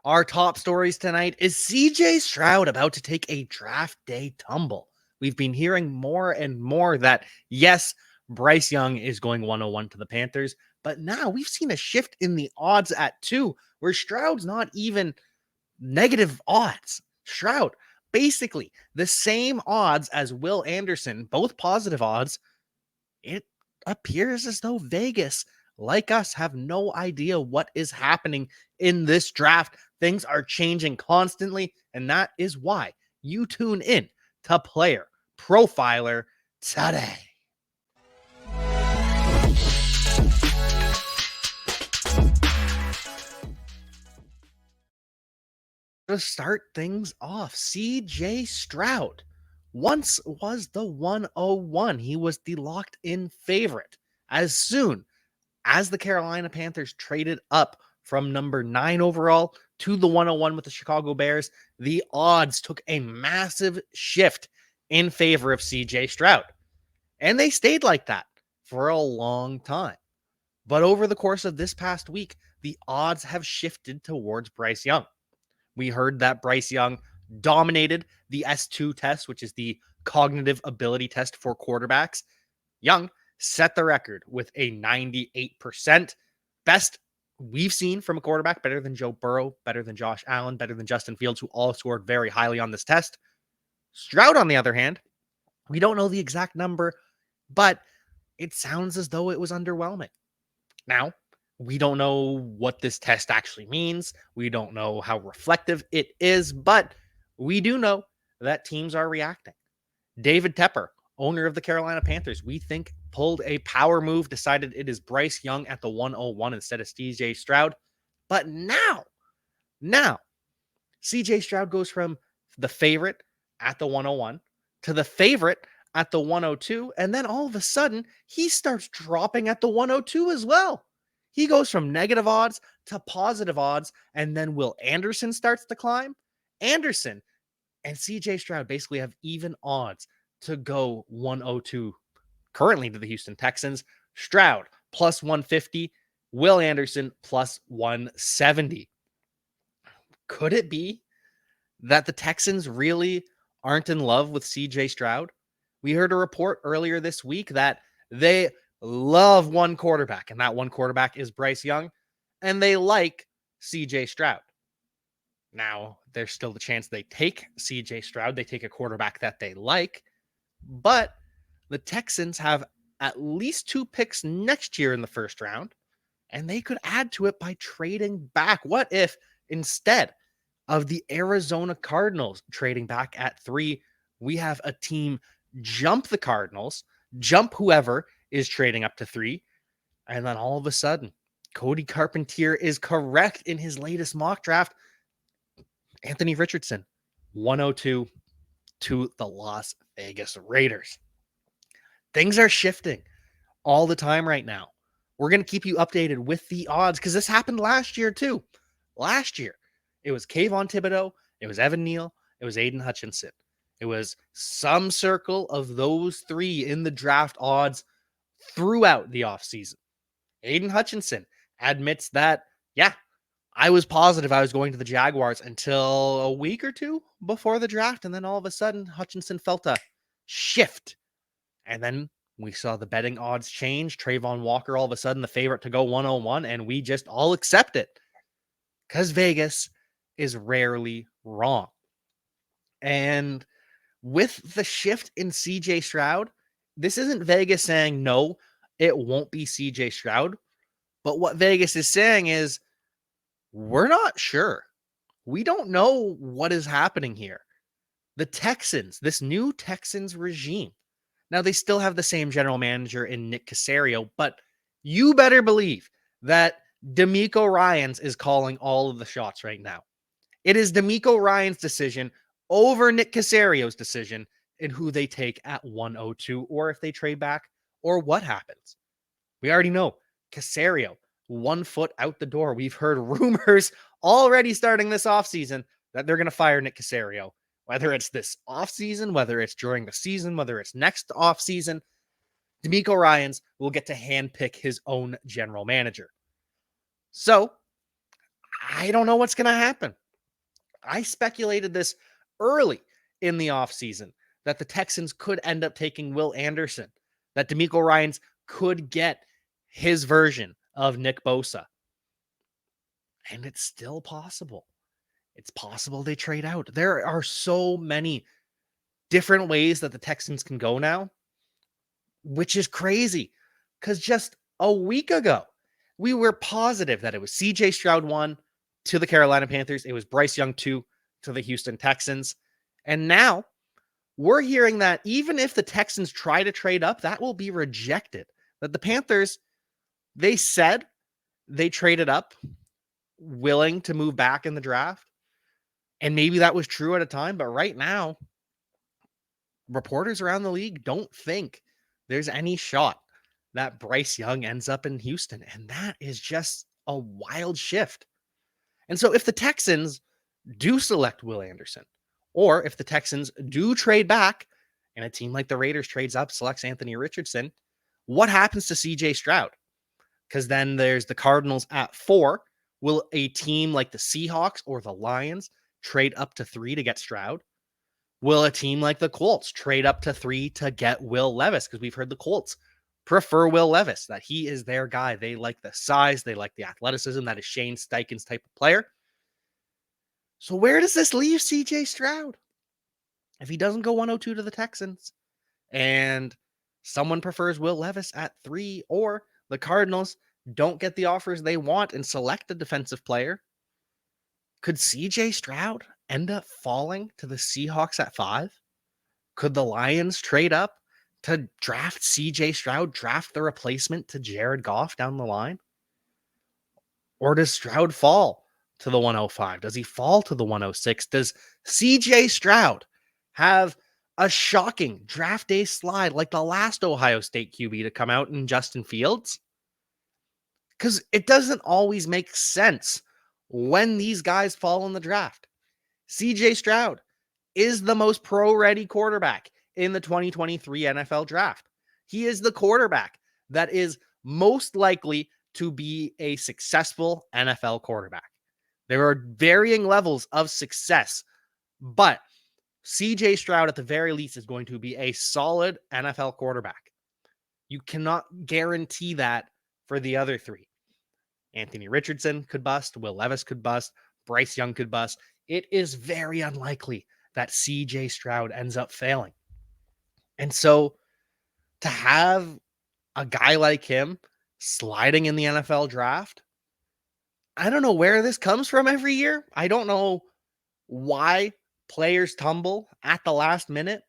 Our top stories tonight is CJ Stroud about to take a draft day tumble. We've been hearing more and more that, yes, Bryce Young is going 101 to the Panthers, but now we've seen a shift in the odds at 2, where Stroud's not even negative odds. Stroud, basically the same odds as Will Anderson, both positive odds. It appears as though Vegas, like us, have no idea what is happening in this draft. Things are changing constantly, and that is why you tune in to Player Profiler Today. To start things off, CJ Stroud once was the 101. He was the locked in favorite. As soon as the Carolina Panthers traded up from number 9 overall to the 101 with the Chicago Bears, the odds took a massive shift in favor of CJ Stroud. And they stayed like that for a long time. But over the course of this past week, the odds have shifted towards Bryce Young. We heard that Bryce Young dominated the S2 test, which is the cognitive ability test for quarterbacks. Young set the record with a 98%. Best we've seen from a quarterback, better than Joe Burrow, better than Josh Allen, better than Justin Fields, who all scored very highly on this test. Stroud, on the other hand, we don't know the exact number, but it sounds as though it was underwhelming. Now, we don't know what this test actually means. We don't know how reflective it is, but we do know that teams are reacting. David Tepper, owner of the Carolina Panthers, we think pulled a power move, decided it is Bryce Young at the 101 instead of CJ Stroud. But now, CJ Stroud goes from the favorite at the 101 to the favorite at the 102. And then all of a sudden, he starts dropping at the 102 as well. He goes from negative odds to positive odds. And then Will Anderson starts to climb. Anderson and CJ Stroud basically have even odds to go 102 currently to the Houston Texans. Stroud plus 150. Will Anderson plus 170. Could it be that the Texans really aren't in love with CJ Stroud? We heard a report earlier this week that they love one quarterback, and that one quarterback is Bryce Young, and they like CJ Stroud. Now, there's still the chance they take CJ Stroud, they take a quarterback that they like, but the Texans have at least 2 picks next year in the first round, and they could add to it by trading back. What if instead of the Arizona Cardinals trading back at 3, we have a team jump the Cardinals, jump whoever is trading up to 3, and then all of a sudden, Cody Carpentier is correct in his latest mock draft. Anthony Richardson, 102 to the Las Vegas Raiders. Things are shifting all the time right now. We're going to keep you updated with the odds because this happened last year too. Last year, it was Kayvon Thibodeau, it was Evan Neal, it was Aiden Hutchinson. It was some circle of those 3 in the draft odds throughout the offseason. Aiden Hutchinson admits that, yeah, I was positive I was going to the Jaguars until a week or 2 before the draft, and then all of a sudden, Hutchinson felt a shift. And then we saw the betting odds change. Trayvon Walker, all of a sudden, the favorite to go 101, and we just all accept it because Vegas is rarely wrong. And with the shift in CJ Stroud, this isn't Vegas saying, no, it won't be CJ Stroud. But what Vegas is saying is, we're not sure. We don't know what is happening here. The Texans, this new Texans regime, now they still have the same general manager in Nick Caserio, but you better believe that DeMeco Ryans is calling all of the shots right now. It is DeMeco Ryans' decision over Nick Caserio's decision in who they take at 102, or if they trade back, or what happens. We already know Caserio, 1 foot out the door. We've heard rumors already starting this offseason that they're going to fire Nick Caserio, whether it's this offseason, whether it's during the season, whether it's next offseason. DeMeco Ryans will get to handpick his own general manager. So I don't know what's going to happen. I speculated this early in the offseason that the Texans could end up taking Will Anderson, that DeMeco Ryans could get his version of Nick Bosa. And it's still possible. It's possible they trade out. There are so many different ways that the Texans can go now, which is crazy. Because just a week ago, we were positive that it was CJ Stroud 1 to the Carolina Panthers. It was Bryce Young 2 to the Houston Texans. And now we're hearing that even if the Texans try to trade up, that will be rejected. That the Panthers, they said they traded up, willing to move back in the draft. And maybe that was true at a time, but right now, reporters around the league don't think there's any shot that Bryce Young ends up in Houston. And that is just a wild shift. And so if the Texans do select Will Anderson, or if the Texans do trade back and a team like the Raiders trades up, selects Anthony Richardson, what happens to CJ Stroud? Because then there's the Cardinals at 4. Will a team like the Seahawks or the Lions trade up to 3 to get Stroud? Will a team like the Colts trade up to 3 to get Will Levis? Because we've heard the Colts prefer Will Levis, that he is their guy. They like the size. They like the athleticism. That is Shane Steichen's type of player. So where does this leave CJ Stroud? If he doesn't go 102 to the Texans and someone prefers Will Levis at 3, or the Cardinals don't get the offers they want and select a defensive player, could CJ Stroud end up falling to the Seahawks at 5? Could the Lions trade up to draft CJ Stroud, draft the replacement to Jared Goff down the line? Or does Stroud fall to the 105? Does he fall to the 106? Does CJ Stroud have a shocking draft day slide like the last Ohio State QB to come out in Justin Fields? Because it doesn't always make sense when these guys fall in the draft. CJ Stroud is the most pro-ready quarterback in the 2023 NFL draft. He is the quarterback that is most likely to be a successful NFL quarterback. There are varying levels of success, but CJ Stroud at the very least is going to be a solid NFL quarterback. You cannot guarantee that for the other 3. Anthony Richardson could bust, Will Levis could bust, Bryce Young could bust. It is very unlikely that CJ Stroud ends up failing. And so to have a guy like him sliding in the NFL draft, I don't know where this comes from every year. I don't know why players tumble at the last minute.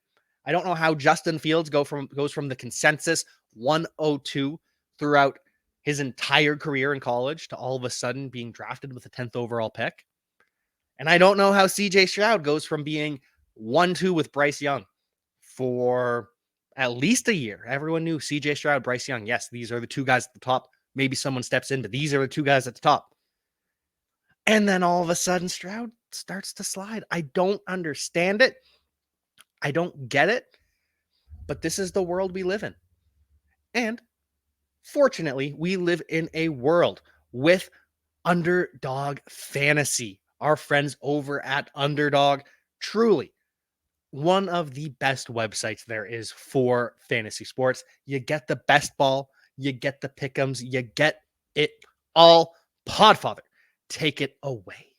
I don't know how Justin Fields goes from the consensus 102 throughout his entire career in college to all of a sudden being drafted with a 10th overall pick. And I don't know how CJ Stroud goes from being 1-2 with Bryce Young for at least a year. Everyone knew CJ Stroud, Bryce Young. Yes, these are the 2 guys at the top. Maybe someone steps in, but these are the 2 guys at the top. And then all of a sudden, Stroud starts to slide. I don't understand it. I don't get it. But this is the world we live in. And fortunately, we live in a world with Underdog Fantasy. Our friends over at Underdog, truly one of the best websites there is for fantasy sports. You get the best ball, you get the pick'ems, you get it all. Podfather, take it away.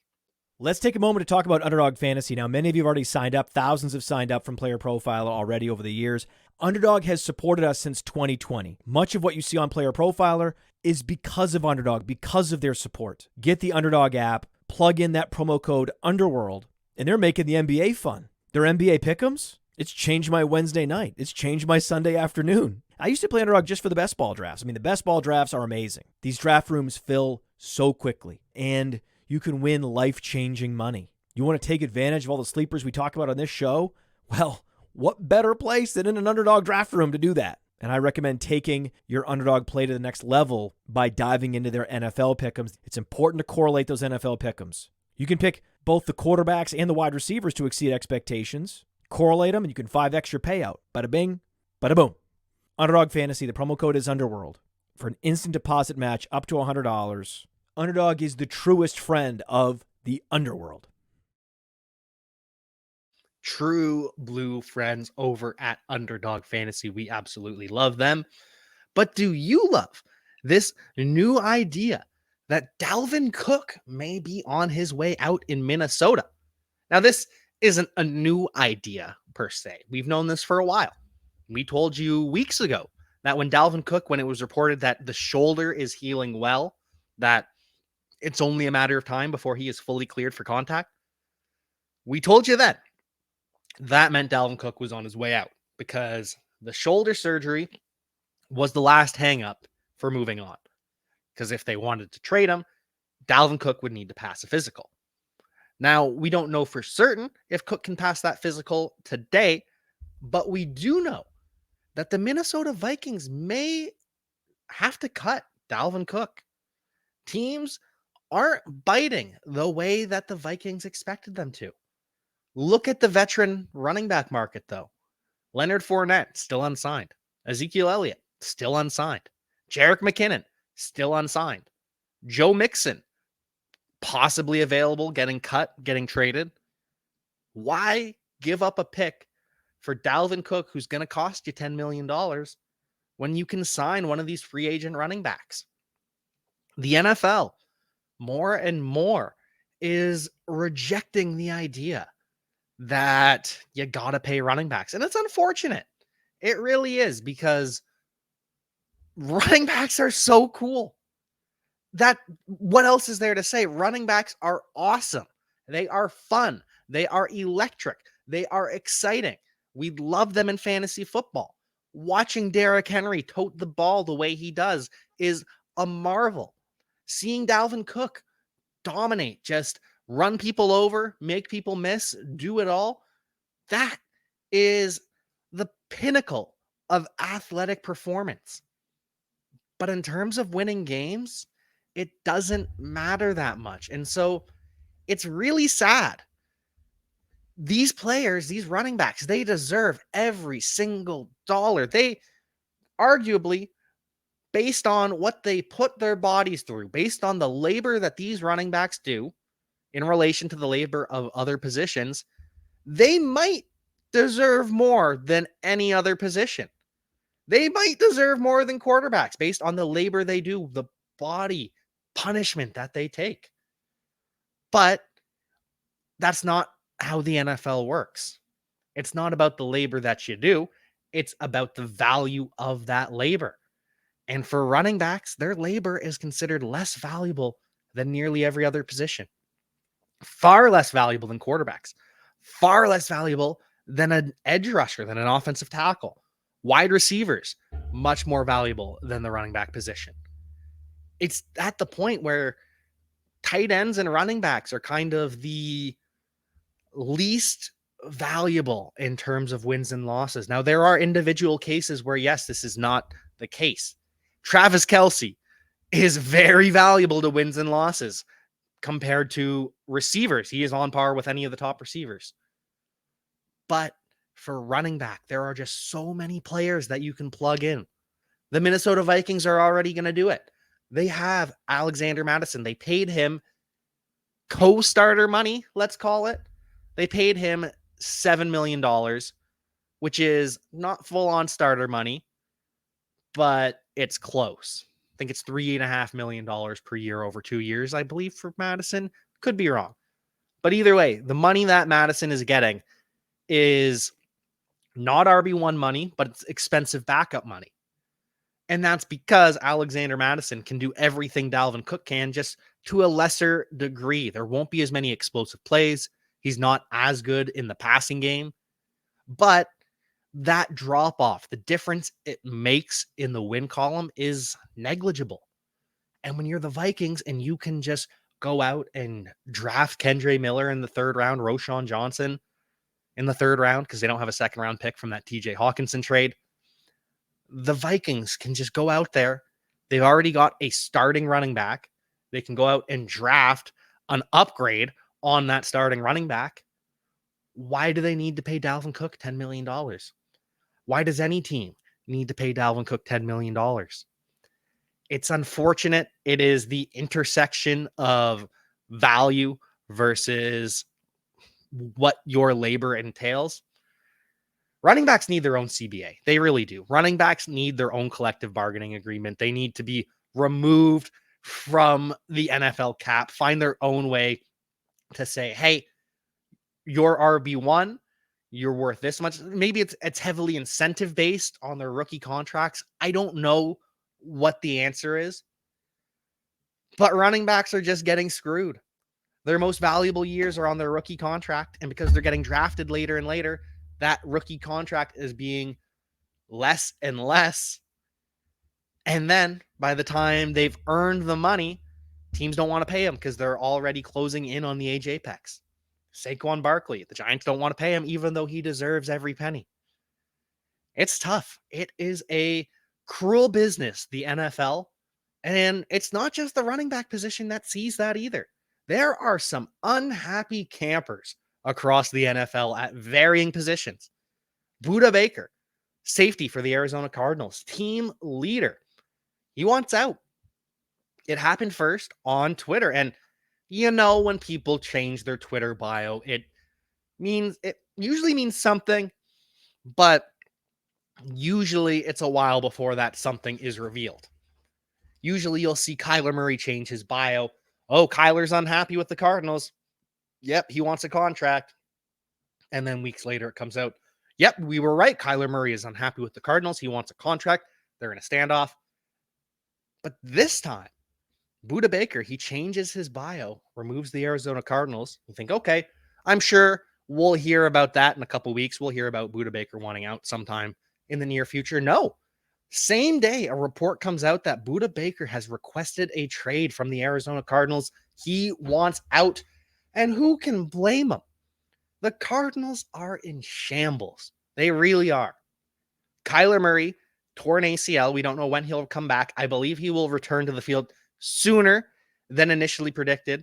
Let's take a moment to talk about Underdog Fantasy. Now, many of you have already signed up. Thousands have signed up from Player Profiler already over the years. Underdog has supported us since 2020. Much of what you see on Player Profiler is because of Underdog, because of their support. Get the Underdog app, plug in that promo code Underworld, and they're making the NBA fun. Their NBA pick'ems, it's changed my Wednesday night. It's changed my Sunday afternoon. I used to play Underdog just for the best ball drafts. I mean, the best ball drafts are amazing. These draft rooms fill so quickly, and you can win life-changing money. You want to take advantage of all the sleepers we talk about on this show? Well, what better place than in an Underdog draft room to do that? And I recommend taking your Underdog play to the next level by diving into their NFL pick'ems. It's important to correlate those NFL pick'ems. You can pick both the quarterbacks and the wide receivers to exceed expectations. Correlate them, and you can 5x your payout. Bada bing, bada boom. Underdog Fantasy, the promo code is Underworld. For an instant deposit match up to $100, Underdog is the truest friend of the underworld. True blue friends over at Underdog Fantasy. We absolutely love them. But do you love this new idea that Dalvin Cook may be on his way out in Minnesota? Now, this isn't a new idea per se. We've known this for a while. We told you weeks ago that when Dalvin Cook, when it was reported that the shoulder is healing well, that it's only a matter of time before he is fully cleared for contact. We told you then that meant Dalvin Cook was on his way out because the shoulder surgery was the last hang up for moving on. Because if they wanted to trade him, Dalvin Cook would need to pass a physical. Now, we don't know for certain if Cook can pass that physical today, but we do know that the Minnesota Vikings may have to cut Dalvin Cook. Teams aren't biting the way that the Vikings expected them to. Look at the veteran running back market, though. Leonard Fournette, still unsigned. Ezekiel Elliott, still unsigned. Jerick McKinnon, still unsigned. Joe Mixon, possibly available, getting cut, getting traded. Why give up a pick for Dalvin Cook, who's going to cost you $10 million, when you can sign one of these free agent running backs? The NFL, more and more, is rejecting the idea that you got to pay running backs. And it's unfortunate. It really is, because running backs are so cool. That what else is there to say? Running backs are awesome. They are fun. They are electric. They are exciting. We love them in fantasy football. Watching Derrick Henry tote the ball the way he does is a marvel. Seeing Dalvin Cook dominate, just run people over, make people miss, do it all, that is the pinnacle of athletic performance. But in terms of winning games, it doesn't matter that much. And so it's really sad. These players, these running backs, they deserve every single dollar. They arguably, based on what they put their bodies through, based on the labor that these running backs do in relation to the labor of other positions, they might deserve more than any other position. They might deserve more than quarterbacks based on the labor they do, the body punishment that they take. But that's not how the NFL works. It's not about the labor that you do. It's about the value of that labor. And for running backs, their labor is considered less valuable than nearly every other position. Far less valuable than quarterbacks. Far less valuable than an edge rusher, than an offensive tackle. Wide receivers, much more valuable than the running back position. It's at the point where tight ends and running backs are kind of the least valuable in terms of wins and losses. Now, there are individual cases where, yes, this is not the case. Travis Kelce is very valuable to wins and losses compared to receivers. He is on par with any of the top receivers. But for running back, there are just so many players that you can plug in. The Minnesota Vikings are already going to do it. They have Alexander Mattison. They paid him co-starter money, let's call it. They paid him $7 million, which is not full-on starter money, but it's close. I think it's $3.5 million per year over 2 years, I believe, for Mattison. Could be wrong. But either way, the money that Mattison is getting is not RB1 money, but it's expensive backup money. And that's because Alexander Mattison can do everything Dalvin Cook can, just to a lesser degree. There won't be as many explosive plays. He's not as good in the passing game. But that drop off, the difference it makes in the win column is negligible. And when you're the Vikings and you can just go out and draft Kendre Miller in the third round, Roschon Johnson in the third round, because they don't have a second round pick from that TJ Hawkinson trade, the Vikings can just go out there. They've already got a starting running back. They can go out and draft an upgrade on that starting running back. Why do they need to pay Dalvin Cook $10 million? Why does any team need to pay Dalvin Cook $10 million? It's unfortunate. It is the intersection of value versus what your labor entails. Running backs need their own CBA. They really do. Running backs need their own collective bargaining agreement. They need to be removed from the NFL cap, find their own way to say, hey, you're RB1, you're worth this much. Maybe it's heavily incentive based on their rookie contracts. I don't know what the answer is, but running backs are just getting screwed. Their most valuable years are on their rookie contract, and because they're getting drafted later and later, that rookie contract is being less and less. And then by the time they've earned the money, teams don't want to pay them because they're already closing in on the age apex. Saquon Barkley, the Giants don't want to pay him, even though he deserves every penny. It's tough. It is a cruel business, the NFL. And it's not just the running back position that sees that either. There are some unhappy campers across the NFL at varying positions. Budda Baker, safety for the Arizona Cardinals, team leader. He wants out. It happened first on Twitter. And when people change their Twitter bio, it usually means something, but usually it's a while before that something is revealed. Usually you'll see Kyler Murray change his bio. Oh, Kyler's unhappy with the Cardinals. Yep, he wants a contract. And then weeks later it comes out, yep, we were right. Kyler Murray is unhappy with the Cardinals. He wants a contract. They're in a standoff. But this time, Budda Baker, he changes his bio, removes the Arizona Cardinals. You think, okay, I'm sure we'll hear about that in a couple weeks. We'll hear about Budda Baker wanting out sometime in the near future. No. Same day, a report comes out that Budda Baker has requested a trade from the Arizona Cardinals. He wants out. And who can blame him? The Cardinals are in shambles. They really are. Kyler Murray, torn ACL. We don't know when he'll come back. I believe he will return to the field sooner than initially predicted.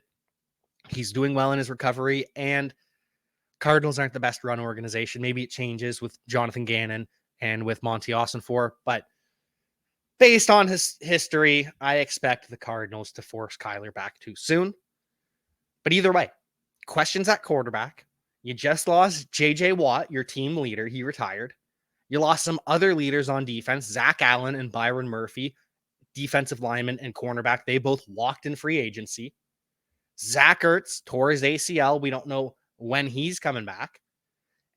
He's doing well in his recovery, and Cardinals aren't the best run organization. Maybe it changes with Jonathan Gannon and with Monty Ossenfort, but based on his history, I expect the Cardinals to force Kyler back too soon. But either way, questions at quarterback. You just lost J.J. Watt, your team leader. He retired. You lost some other leaders on defense, Zach Allen and Byron Murphy, defensive lineman and cornerback. They both walked in free agency. Zach Ertz tore his ACL. We don't know when he's coming back.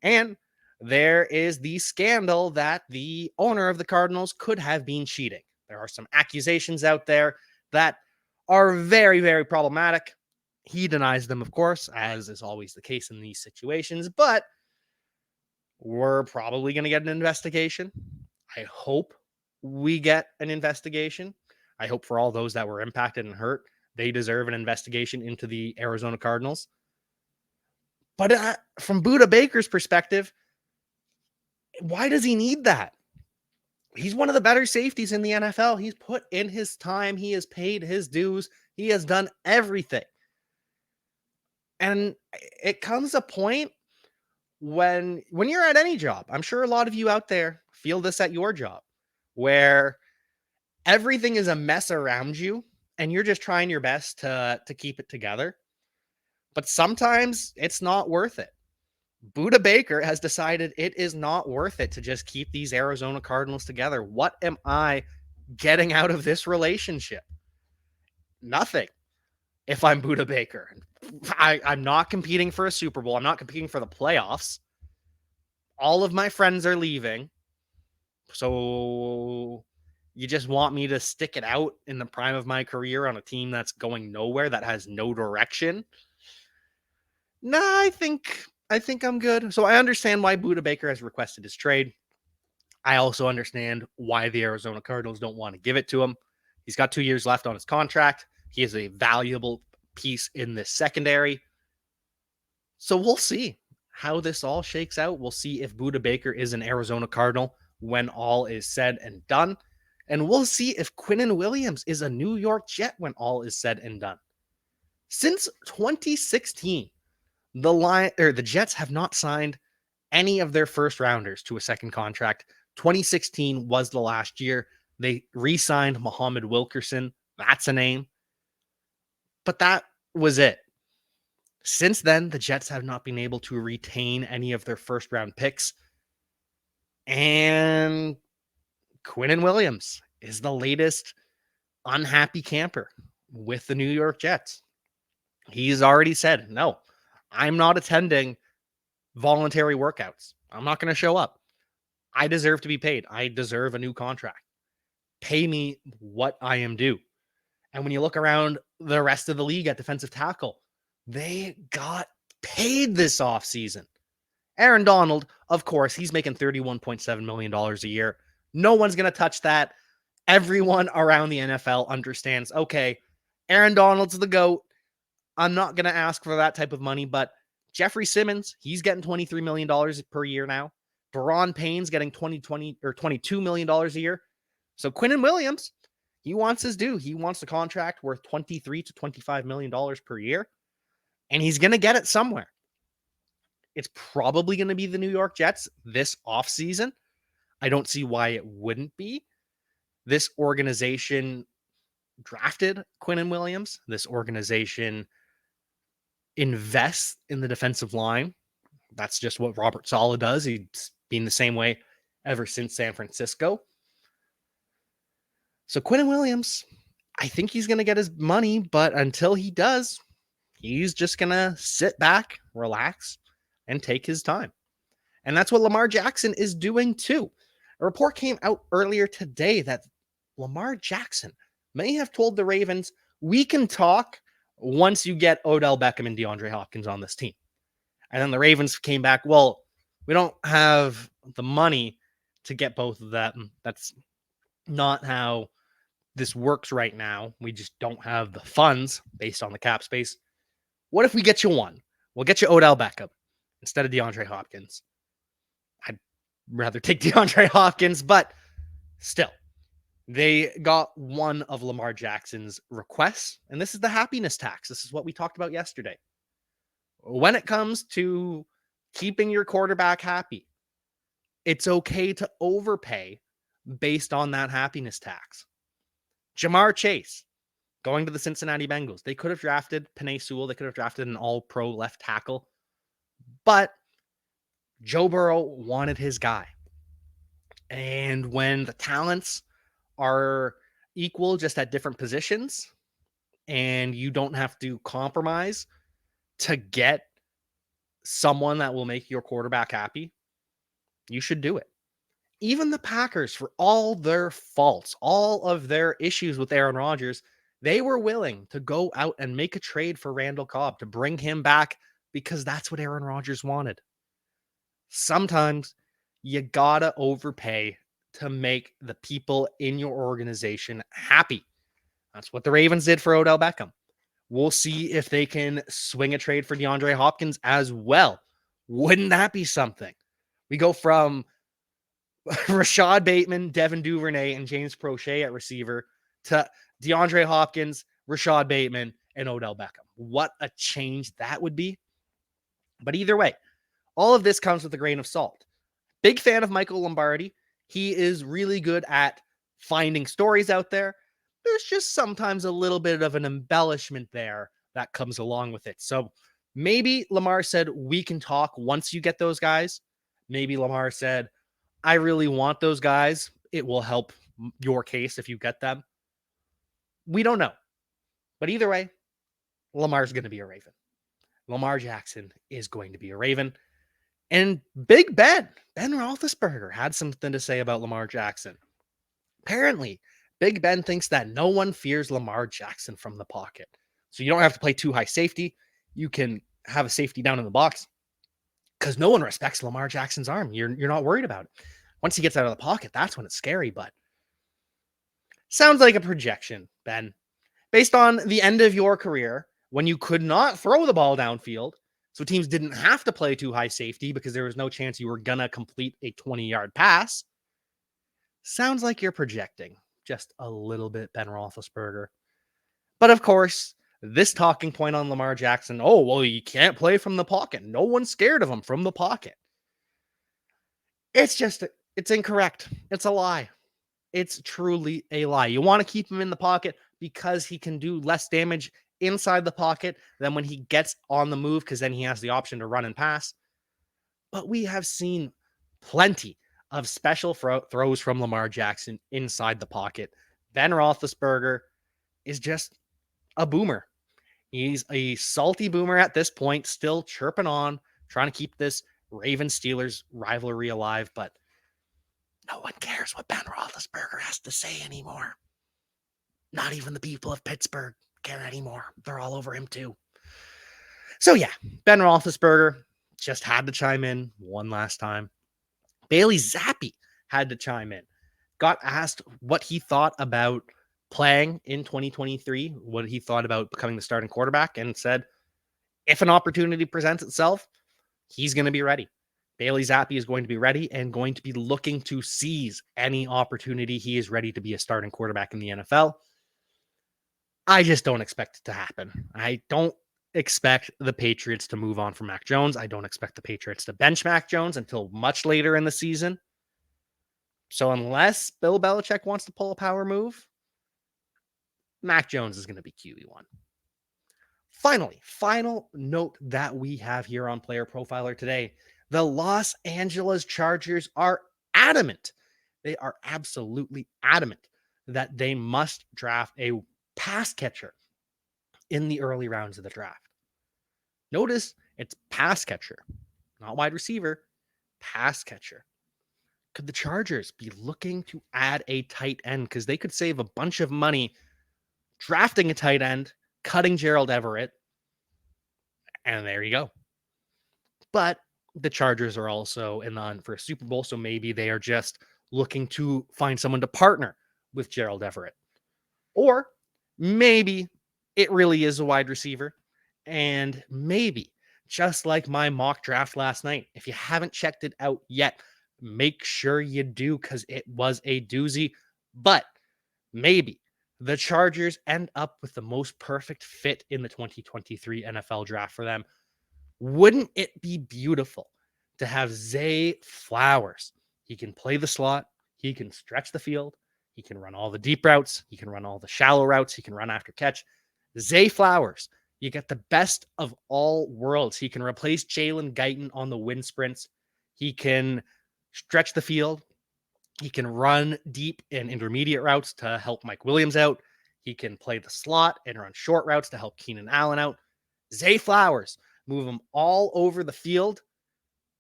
And there is the scandal that the owner of the Cardinals could have been cheating. There are some accusations out there that are very, very problematic. He denies them, of course, as is always the case in these situations, but we're probably going to get an investigation. I hope we get an investigation. I hope for all those that were impacted and hurt, they deserve an investigation into the Arizona Cardinals. But from Budda Baker's perspective, why does he need that? He's one of the better safeties in the NFL. He's put in his time. He has paid his dues. He has done everything. And it comes a point when you're at any job, I'm sure a lot of you out there feel this at your job, where everything is a mess around you and you're just trying your best to keep it together. But sometimes it's not worth it. Budda Baker has decided it is not worth it to just keep these Arizona Cardinals together. What am I getting out of this relationship? Nothing. If I'm Budda Baker, I'm not competing for a Super Bowl. I'm not competing for the playoffs. All of my friends are leaving. So you just want me to stick it out in the prime of my career on a team that's going nowhere, that has no direction? Nah, I think I'm good. So I understand why Budda Baker has requested his trade. I also understand why the Arizona Cardinals don't want to give it to him. He's got 2 years left on his contract. He is a valuable piece in this secondary. So we'll see how this all shakes out. We'll see if Budda Baker is an Arizona Cardinal when all is said and done. And we'll see if Quinnen Williams is a New York Jet when all is said and done. Since 2016, the Jets have not signed any of their first rounders to a second contract. 2016 was the last year. They re-signed Muhammad Wilkerson. That's a name. But that was it. Since then, the Jets have not been able to retain any of their first round picks. And Quinnen Williams is the latest unhappy camper with the New York Jets. He's already said, no, I'm not attending voluntary workouts. I'm not going to show up. I deserve to be paid. I deserve a new contract. Pay me what I am due. And when you look around the rest of the league at defensive tackle, they got paid this offseason. Aaron Donald, of course, he's making $31.7 million a year. No one's going to touch that. Everyone around the NFL understands, okay, Aaron Donald's the GOAT. I'm not going to ask for that type of money, but Jeffrey Simmons, he's getting $23 million per year now. Deron Payne's getting $22 million a year. So Quinnen Williams, he wants his due. He wants a contract worth $23 to $25 million per year, and he's going to get it somewhere. It's probably going to be the New York Jets this offseason. I don't see why it wouldn't be. This organization drafted Quinnen Williams. This organization invests in the defensive line. That's just what Robert Saleh does. He's been the same way ever since San Francisco. So Quinnen Williams, I think he's going to get his money, but until he does, he's just going to sit back, relax, and take his time. And that's what Lamar Jackson is doing too. A report came out earlier today that Lamar Jackson may have told the Ravens, we can talk once you get Odell Beckham and DeAndre Hopkins on this team. And then the Ravens came back, well, we don't have the money to get both of them. That's not how this works right now. We just don't have the funds based on the cap space. What if we get you one? We'll get you Odell Beckham instead of DeAndre Hopkins. I'd rather take DeAndre Hopkins, but still, they got one of Lamar Jackson's requests, and this is the happiness tax. This is what we talked about yesterday. When it comes to keeping your quarterback happy, it's okay to overpay based on that happiness tax. Jamar Chase going to the Cincinnati Bengals. They could have drafted Penei Sewell. They could have drafted an all-pro left tackle, but Joe Burrow wanted his guy. And when the talents are equal just at different positions and you don't have to compromise to get someone that will make your quarterback happy, you should do it. Even the Packers, for all their faults, all of their issues with Aaron Rodgers, they were willing to go out and make a trade for Randall Cobb to bring him back because that's what Aaron Rodgers wanted. Sometimes you gotta overpay to make the people in your organization happy. That's what the Ravens did for Odell Beckham. We'll see if they can swing a trade for DeAndre Hopkins as well. Wouldn't that be something? We go from Rashad Bateman, Devin Duvernay, and James Prochet at receiver to DeAndre Hopkins, Rashad Bateman, and Odell Beckham. What a change that would be. But either way, all of this comes with a grain of salt. Big fan of Michael Lombardi. He is really good at finding stories out there. There's just sometimes a little bit of an embellishment there that comes along with it. So maybe Lamar said, we can talk once you get those guys. Maybe Lamar said, I really want those guys. It will help your case if you get them. We don't know. But either way, Lamar's going to be a Raven. Lamar Jackson is going to be a Raven. And Big Ben Roethlisberger had something to say about Lamar Jackson. Apparently, Big Ben thinks that no one fears Lamar Jackson from the pocket. So you don't have to play too high safety. You can have a safety down in the box because no one respects Lamar Jackson's arm. You're not worried about it. Once he gets out of the pocket, that's when it's scary, but sounds like a projection, Ben. Based on the end of your career, when you could not throw the ball downfield, so teams didn't have to play too high safety because there was no chance you were going to complete a 20-yard pass, sounds like you're projecting just a little bit, Ben Roethlisberger. But of course, this talking point on Lamar Jackson, oh, well, you can't play from the pocket. No one's scared of him from the pocket. It's incorrect. It's a lie. It's truly a lie. You want to keep him in the pocket because he can do less damage inside the pocket than when he gets on the move, because then he has the option to run and pass. But we have seen plenty of special throws from Lamar Jackson inside the pocket. Ben Roethlisberger is just a boomer. He's a salty boomer at this point, still chirping on, trying to keep this Ravens-Steelers rivalry alive, but no one cares what Ben Roethlisberger has to say anymore. Not even the people of Pittsburgh care anymore. They're all over him too. So yeah, Ben Roethlisberger just had to chime in one last time. Bailey Zappi had to chime in. Got asked what he thought about playing in 2023, what he thought about becoming the starting quarterback, and said, if an opportunity presents itself, he's going to be ready. Bailey Zappi is going to be ready and going to be looking to seize any opportunity. He is ready to be a starting quarterback in the NFL. I just don't expect it to happen. I don't expect the Patriots to move on from Mac Jones. I don't expect the Patriots to bench Mac Jones until much later in the season. So unless Bill Belichick wants to pull a power move, Mac Jones is going to be QB1. Finally, final note that we have here on Player Profiler today. The Los Angeles Chargers are adamant. They are absolutely adamant that they must draft a pass catcher in the early rounds of the draft. Notice it's pass catcher, not wide receiver, pass catcher. Could the Chargers be looking to add a tight end? Because they could save a bunch of money drafting a tight end, cutting Gerald Everett, and there you go. But the Chargers are also in the hunt for a Super Bowl, so maybe they are just looking to find someone to partner with Gerald Everett. Or maybe it really is a wide receiver, and maybe, just like my mock draft last night, if you haven't checked it out yet, make sure you do, because it was a doozy. But maybe the Chargers end up with the most perfect fit in the 2023 NFL draft for them. Wouldn't it be beautiful to have Zay Flowers? He can play the slot, he can stretch the field, he can run all the deep routes, he can run all the shallow routes, he can run after catch. Zay Flowers, you get the best of all worlds. He can replace Jalen Guyton on the wind sprints. He can stretch the field. He can run deep and intermediate routes to help Mike Williams out. He can play the slot and run short routes to help Keenan Allen out. Zay Flowers, move him all over the field.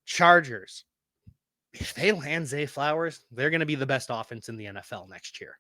Chargers, if they land Zay Flowers, they're going to be the best offense in the NFL next year.